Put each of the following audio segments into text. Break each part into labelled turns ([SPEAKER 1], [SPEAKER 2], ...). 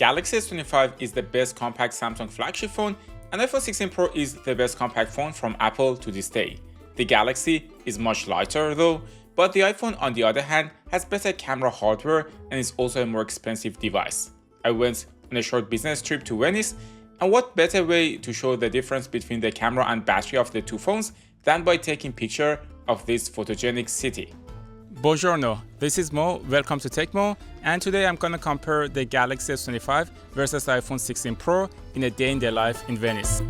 [SPEAKER 1] Galaxy S25 is the best compact Samsung flagship phone, and iPhone 16 Pro is the best compact phone from Apple to this day. The Galaxy is much lighter though, but the iPhone on the other hand has better camera hardware and is also a more expensive device. I went on a short business trip to Venice, and what better way to show the difference between the camera and battery of the two phones than by taking picture of this photogenic city. Buongiorno, this is Mo, welcome to TechMo, and today I'm gonna compare the Galaxy S25 versus the iPhone 16 Pro in a day in the life in Venice.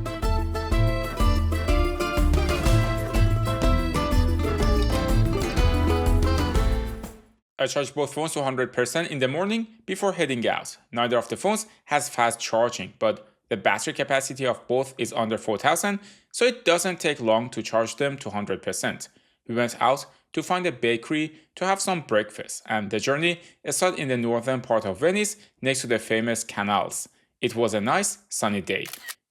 [SPEAKER 1] I charged both phones to 100% in the morning before heading out. Neither of the phones has fast charging, but the battery capacity of both is under 4000, so it doesn't take long to charge them to 100%. We went out to find a bakery to have some breakfast, and the journey started in the northern part of Venice next to the famous canals. It was a nice sunny day.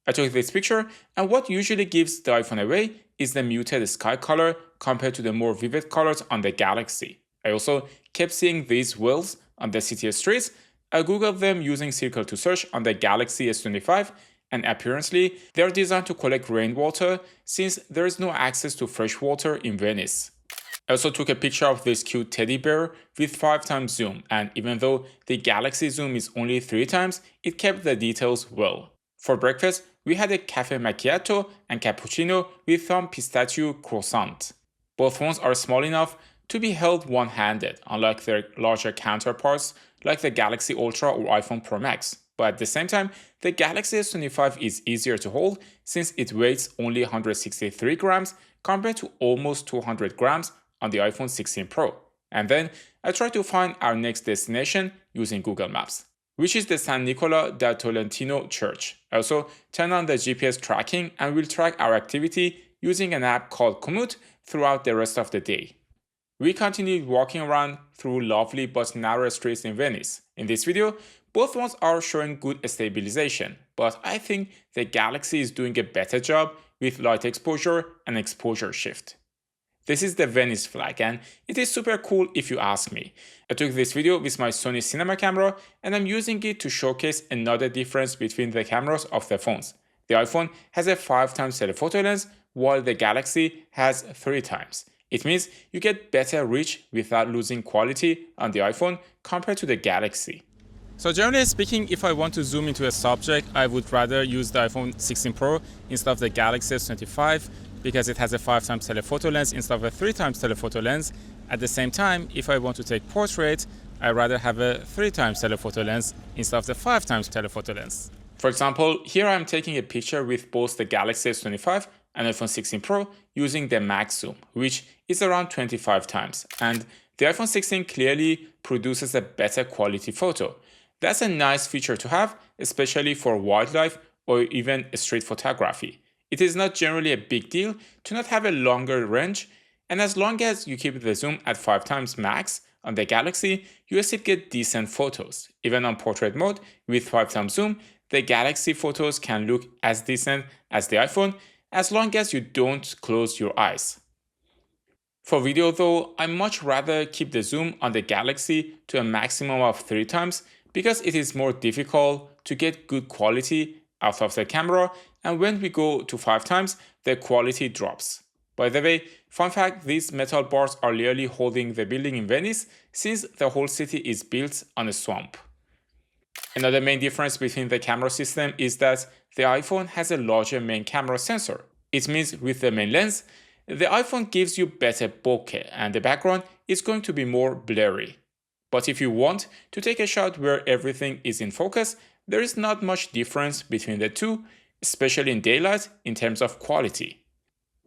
[SPEAKER 1] I took this picture, and what usually gives the iPhone away is the muted sky color compared to the more vivid colors on the Galaxy. I also kept seeing these wheels on the city streets. I googled them using Circle to search on the Galaxy S25, and apparently they are designed to collect rainwater since there is no access to fresh water in Venice. I also took a picture of this cute teddy bear with 5x zoom, and even though the Galaxy zoom is only 3x, it kept the details well. For breakfast, we had a cafe macchiato and cappuccino with some pistachio croissant. Both phones are small enough to be held one-handed, unlike their larger counterparts like the Galaxy Ultra or iPhone Pro Max. But at the same time, the Galaxy S25 is easier to hold since it weighs only 163 grams compared to almost 200 grams on the iPhone 16 Pro. And then I tried to find our next destination using Google Maps, which is the San Nicola da Tolentino Church. I also turned on the GPS tracking and will track our activity using an app called Komoot throughout the rest of the day. We continued walking around through lovely but narrow streets in Venice. In this video, both ones are showing good stabilization, but I think the Galaxy is doing a better job with light exposure and exposure shift. This is the Venice flag, and it is super cool if you ask me. I took this video with my Sony cinema camera, and I'm using it to showcase another difference between the cameras of the phones. The iPhone has a 5x telephoto lens, while the Galaxy has 3x. It means you get better reach without losing quality on the iPhone compared to the Galaxy. So generally speaking, if I want to zoom into a subject, I would rather use the iPhone 16 Pro instead of the Galaxy S25 because it has a 5x telephoto lens instead of a 3x telephoto lens. At the same time, if I want to take portrait, I'd rather have a 3x telephoto lens instead of the 5x telephoto lens. For example, here I'm taking a picture with both the Galaxy S25 and iPhone 16 Pro using the max zoom, which is around 25x, and the iPhone 16 clearly produces a better quality photo. That's a nice feature to have, especially for wildlife or even street photography. It is not generally a big deal to not have a longer range, and as long as you keep the zoom at 5x max on the Galaxy, you still get decent photos. Even on portrait mode with 5x zoom, the Galaxy photos can look as decent as the iPhone as long as you don't close your eyes. For video though, I much rather keep the zoom on the Galaxy to a maximum of 3x because it is more difficult to get good quality out of the camera, and when we go to 5x, the quality drops. By the way, fun fact, these metal bars are literally holding the building in Venice since the whole city is built on a swamp. Another main difference between the camera system is that the iPhone has a larger main camera sensor. It means with the main lens, the iPhone gives you better bokeh and the background is going to be more blurry. But if you want to take a shot where everything is in focus, there is not much difference between the two, especially in daylight in terms of quality.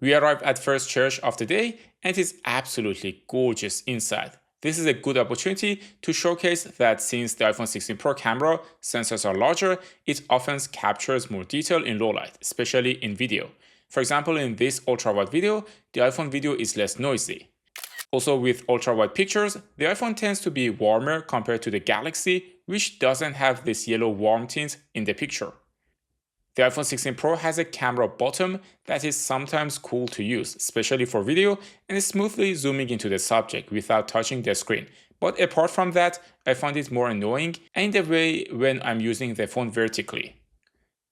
[SPEAKER 1] We arrived at first church of the day and it is absolutely gorgeous inside. This is a good opportunity to showcase that since the iPhone 16 Pro camera sensors are larger, it often captures more detail in low light, especially in video. For example, in this ultra-wide video, the iPhone video is less noisy. Also with ultra-wide pictures, the iPhone tends to be warmer compared to the Galaxy, which doesn't have this yellow warm tint in the picture. The iPhone 16 Pro has a camera bottom that is sometimes cool to use, especially for video and smoothly zooming into the subject without touching the screen. But apart from that, I find it more annoying and in the way when I'm using the phone vertically.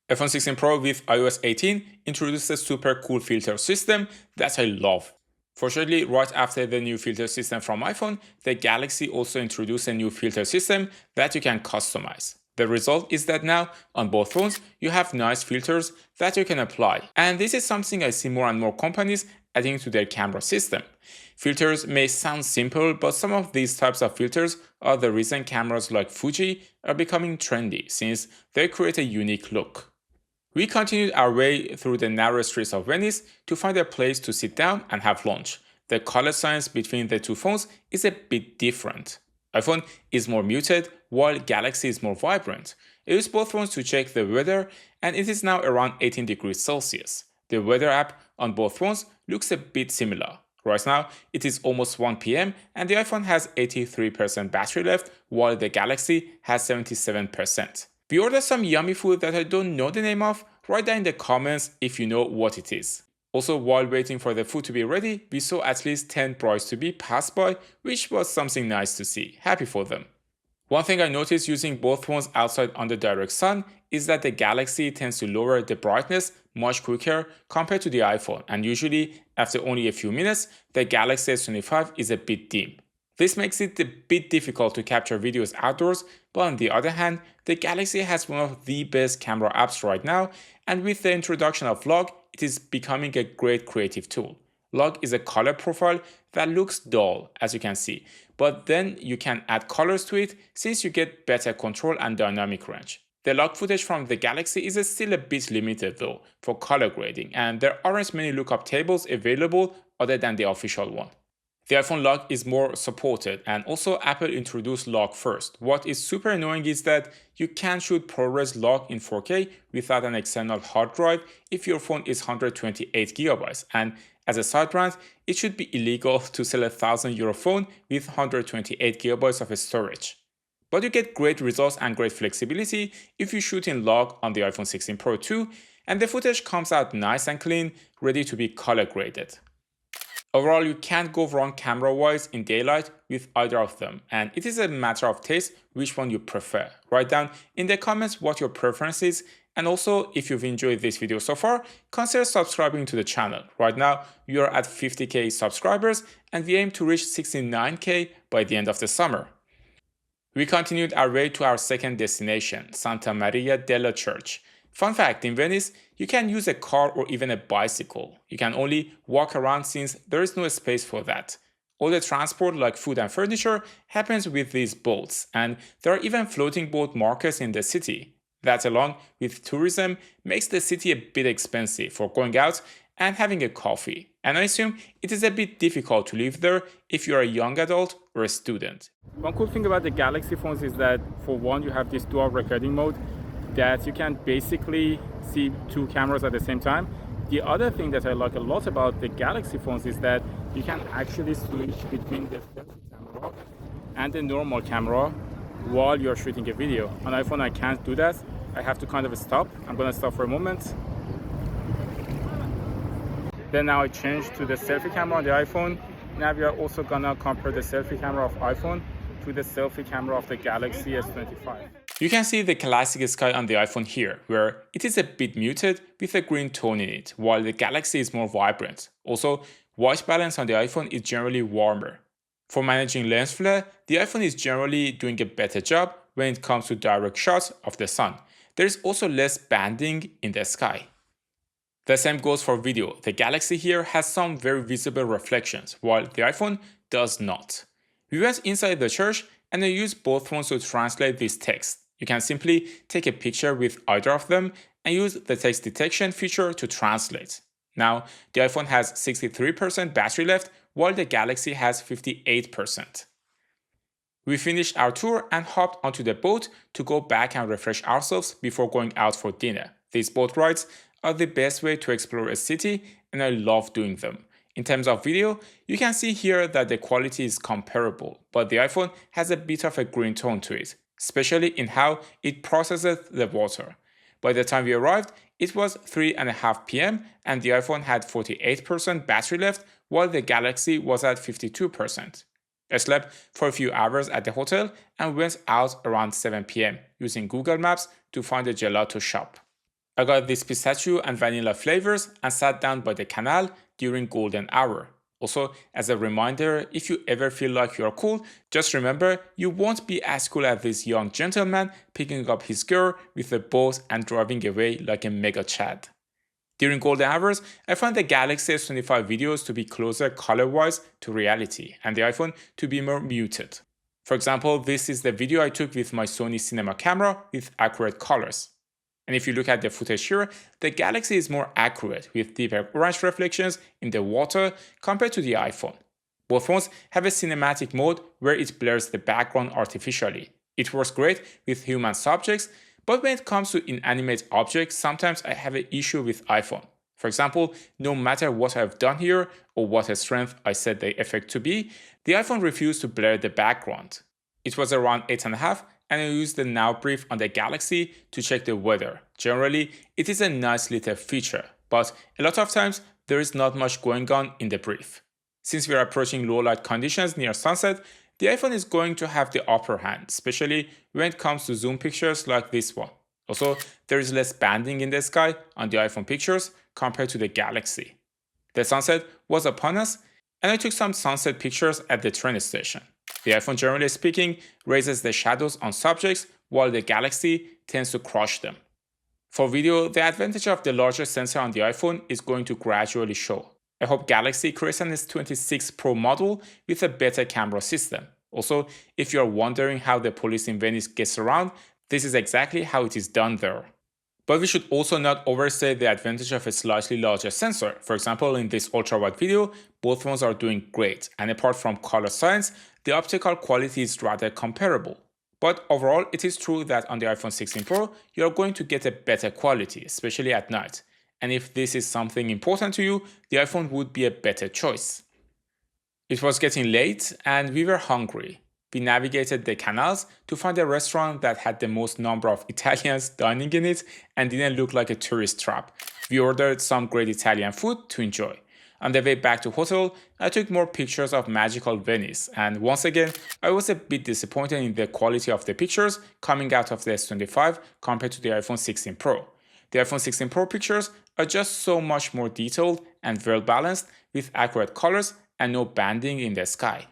[SPEAKER 1] iPhone 16 Pro with iOS 18 introduced a super cool filter system that I love. Fortunately, right after the new filter system from iPhone, the Galaxy also introduced a new filter system that you can customize. The result is that now, on both phones, you have nice filters that you can apply. And this is something I see more and more companies adding to their camera system. Filters may sound simple, but some of these types of filters are the reason cameras like Fuji are becoming trendy, since they create a unique look. We continued our way through the narrow streets of Venice to find a place to sit down and have lunch. The color science between the two phones is a bit different. iPhone is more muted, while Galaxy is more vibrant. I used both phones to check the weather, and it is now around 18 degrees Celsius. The weather app on both phones looks a bit similar. Right now, it is almost 1 p.m. and the iPhone has 83% battery left, while the Galaxy has 77%. We ordered some yummy food that I don't know the name of. Write down in the comments if you know what it is. Also, while waiting for the food to be ready, we saw at least 10 brides to be pass by, which was something nice to see. Happy for them. One thing I noticed using both phones outside under direct sun is that the Galaxy tends to lower the brightness much quicker compared to the iPhone, and usually after only a few minutes, the Galaxy S25 is a bit dim. This makes it a bit difficult to capture videos outdoors, but on the other hand, the Galaxy has one of the best camera apps right now, and with the introduction of Log, it is becoming a great creative tool. Log is a color profile that looks dull, as you can see, but then you can add colors to it since you get better control and dynamic range. The log footage from the Galaxy is still a bit limited though for color grading, and there aren't many lookup tables available other than the official one. The iPhone log is more supported, and also Apple introduced log first. What is super annoying is that you can't shoot ProRes log in 4K without an external hard drive if your phone is 128GB, and as a side brand, it should be illegal to sell a €1,000 phone with 128GB of storage. But you get great results and great flexibility if you shoot in log on the iPhone 16 Pro too, and the footage comes out nice and clean, ready to be color graded. Overall, you can't go wrong camera-wise in daylight with either of them, and it is a matter of taste which one you prefer. Write down in the comments what your preference is, and also if you've enjoyed this video so far, consider subscribing to the channel. Right now, we are at 50k subscribers, and we aim to reach 69k by the end of the summer. We continued our way to our second destination, Santa Maria della Church. Fun fact, in Venice, you can use a car or even a bicycle. You can only walk around since there is no space for that. All the transport like food and furniture happens with these boats, and there are even floating boat markets in the city. That along with tourism makes the city a bit expensive for going out and having a coffee. And I assume it is a bit difficult to live there if you're a young adult or a student. One cool thing about the Galaxy phones is that for one, you have this dual recording mode that you can basically see two cameras at the same time. The other thing that I like a lot about the Galaxy phones is that you can actually switch between the selfie camera and the normal camera while you're shooting a video. On iPhone I can't do that. I have to kind of stop. I'm gonna stop for a moment. Then now I change to the selfie camera on the iPhone. Now we are also gonna compare the selfie camera of iPhone to the selfie camera of the Galaxy S25. You can see the classic sky on the iPhone here, where it is a bit muted with a green tone in it, while the Galaxy is more vibrant. Also, white balance on the iPhone is generally warmer. For managing lens flare, the iPhone is generally doing a better job when it comes to direct shots of the sun. There is also less banding in the sky. The same goes for video. The Galaxy here has some very visible reflections, while the iPhone does not. We went inside the church and I used both phones to translate this text. You can simply take a picture with either of them and use the text detection feature to translate. Now, the iPhone has 63% battery left, while the Galaxy has 58%. We finished our tour and hopped onto the boat to go back and refresh ourselves before going out for dinner. These boat rides are the best way to explore a city, and I love doing them. In terms of video, you can see here that the quality is comparable, but the iPhone has a bit of a green tone to it, especially in how it processes the water. By the time we arrived, it was 3:30 p.m. and the iPhone had 48% battery left, while the Galaxy was at 52%. I slept for a few hours at the hotel and went out around 7 p.m. using Google Maps to find a gelato shop. I got these pistachio and vanilla flavors and sat down by the canal during golden hour. Also, as a reminder, if you ever feel like you're cool, just remember you won't be as cool as this young gentleman picking up his girl with a boat and driving away like a mega chad. During golden hours, I found the Galaxy S25 videos to be closer color-wise to reality and the iPhone to be more muted. For example, this is the video I took with my Sony cinema camera with accurate colors. And if you look at the footage here, the Galaxy is more accurate with deeper orange reflections in the water compared to the iPhone. Both phones have a cinematic mode where it blurs the background artificially. It works great with human subjects, but when it comes to inanimate objects, sometimes I have an issue with iPhone. For example, no matter what I've done here or what strength I set the effect to be, the iPhone refused to blur the background. It was around 8.5 and I used the Now Brief on the Galaxy to check the weather. Generally, it is a nice little feature, but a lot of times there is not much going on in the brief. Since we are approaching low light conditions near sunset, the iPhone is going to have the upper hand, especially when it comes to zoom pictures like this one. Also, there is less banding in the sky on the iPhone pictures compared to the Galaxy. The sunset was upon us, and I took some sunset pictures at the train station. The iPhone, generally speaking, raises the shadows on subjects, while the Galaxy tends to crush them. For video, the advantage of the larger sensor on the iPhone is going to gradually show. I hope Galaxy creates an S26 Pro model with a better camera system. Also, if you are wondering how the police in Venice gets around, this is exactly how it is done there. But we should also not overstate the advantage of a slightly larger sensor. For example, in this ultra-wide video, both phones are doing great, and apart from color science, the optical quality is rather comparable. But overall, it is true that on the iPhone 16 Pro, you are going to get a better quality, especially at night. And if this is something important to you, the iPhone would be a better choice. It was getting late and we were hungry. We navigated the canals to find a restaurant that had the most number of Italians dining in it and didn't look like a tourist trap. We ordered some great Italian food to enjoy. On the way back to hotel, I took more pictures of magical Venice, and once again, I was a bit disappointed in the quality of the pictures coming out of the S25 compared to the iPhone 16 Pro. The iPhone 16 Pro pictures are just so much more detailed and well balanced with accurate colors and no banding in the sky.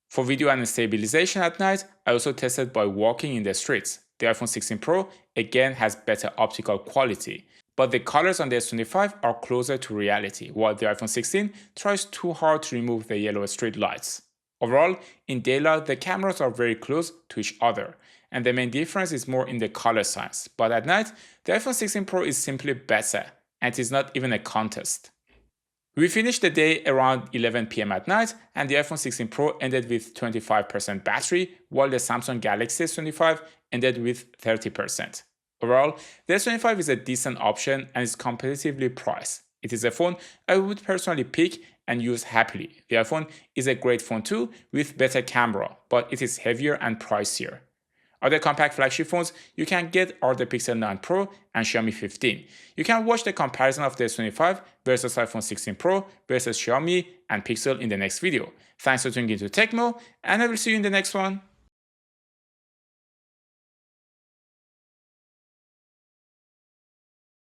[SPEAKER 1] For video and stabilization at night, I also tested by walking in the streets. The iPhone 16 Pro again has better optical quality, but the colors on the S25 are closer to reality, while the iPhone 16 tries too hard to remove the yellow street lights. Overall, in daylight, the cameras are very close to each other, and the main difference is more in the color science. But at night, the iPhone 16 Pro is simply better, and it is not even a contest. We finished the day around 11 p.m. at night, and the iPhone 16 Pro ended with 25% battery, while the Samsung Galaxy S25 ended with 30%. Overall, the S25 is a decent option and is competitively priced. It is a phone I would personally pick and use happily. The iPhone is a great phone too, with better camera, but it is heavier and pricier. Other compact flagship phones you can get are the Pixel 9 Pro and Xiaomi 15. You can watch the comparison of the S25 versus iPhone 16 Pro versus Xiaomi and Pixel in the next video. Thanks for tuning into Tecmo, and I will see you in the next one.